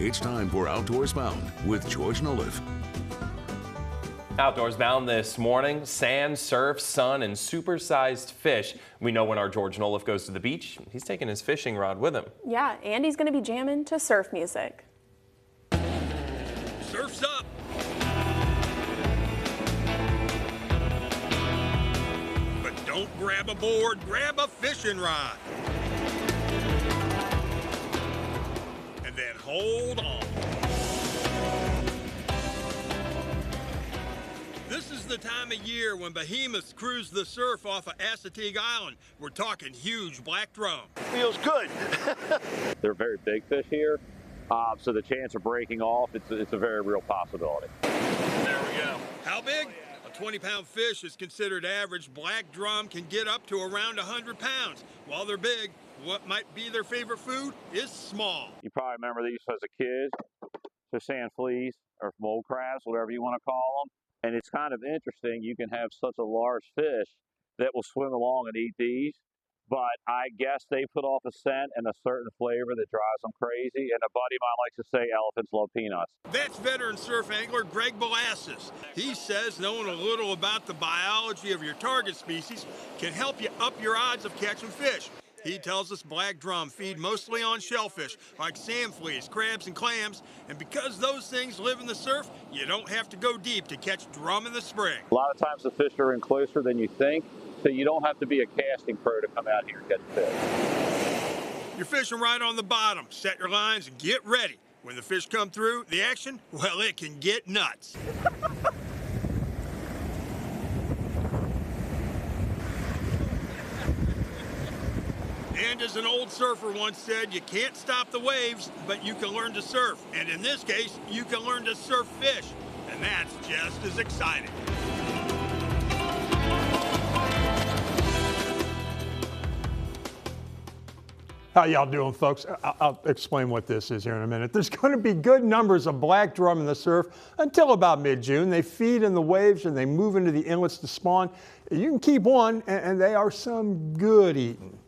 It's time for Outdoors Bound with George Noleff. Outdoors Bound this morning, sand, surf, sun, and supersized fish. We know when our George Noleff goes to the beach, he's taking his fishing rod with him. Yeah, and he's going to be jamming to surf music. Surf's up. But don't grab a board, grab a fishing rod. And then hold on. This is the time of year when behemoths cruise the surf off of Assateague Island. We're talking huge black drum. Feels good. They're very big fish here, so the chance of breaking off, it's a very real possibility. There we go. How big? A 20-pound fish is considered average. Black drum can get up to around 100 pounds. While they're big, what might be their favorite food is small. You probably remember these as a kid. They're sand fleas or mole crabs, whatever you want to call them. And it's kind of interesting, you can have such a large fish that will swim along and eat these, but I guess they put off a scent and a certain flavor that drives them crazy, and a buddy of mine likes to say elephants love peanuts. That's veteran surf angler Greg Molasses. He says knowing a little about the biology of your target species can help you up your odds of catching fish. He tells us black drum feed mostly on shellfish like sand fleas, crabs, and clams. And because those things live in the surf, you don't have to go deep to catch drum in the spring. A lot of times the fish are in closer than you think, so you don't have to be a casting pro to come out here and catch fish. You're fishing right on the bottom. Set your lines and get ready. When the fish come through, the action, well, it can get nuts. And as an old surfer once said, you can't stop the waves, but you can learn to surf. And in this case, you can learn to surf fish. And that's just as exciting. How y'all doing, folks? I'll explain what this is here in a minute. There's going to be good numbers of black drum in the surf until about mid-June. They feed in the waves and they move into the inlets to spawn. You can keep one, and they are some good eating.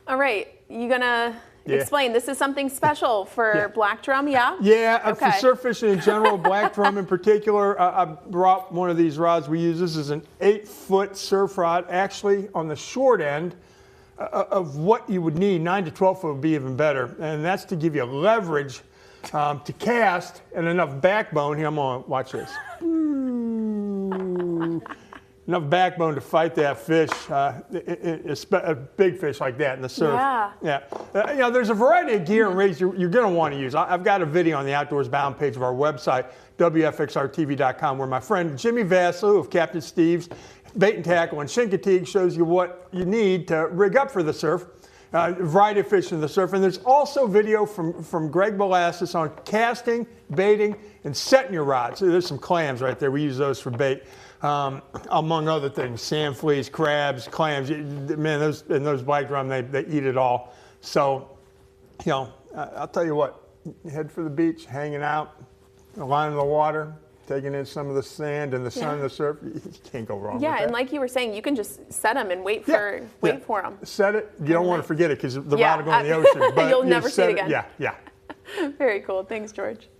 All right, you gonna explain? This is something special for black drum, yeah? Yeah, okay. For surf fishing in general, black drum in particular. I brought one of these rods we use. This is an 8-foot surf rod, actually on the short end of what you would need. 9 to 12 foot would be even better, and that's to give you leverage to cast and enough backbone. Here, I'm gonna watch this. Enough backbone to fight that fish, a big fish like that in the surf. Yeah. You know, there's a variety of gear and rigs you're going to want to use. I've got a video on the Outdoors Bound page of our website, WFXRTV.com, where my friend Jimmy Vassou of Captain Steve's Bait and Tackle and Assateague shows you what you need to rig up for the surf. A variety of fish in the surf. And there's also video from Greg Molasses on casting, baiting, and setting your rods. So there's some clams right there. We use those for bait. Among other things, sand fleas, crabs, clams. Man, those black drum, they eat it all. So, you know, I'll tell you what, head for the beach, hanging out, the line of the water, taking in some of the sand and the sun and the surf. You can't go wrong with that. And like you were saying, you can just set them and wait for them. Set it. You don't want to forget it because the rod will go in the ocean. But you'll never see it again. Yeah. Very cool. Thanks, George.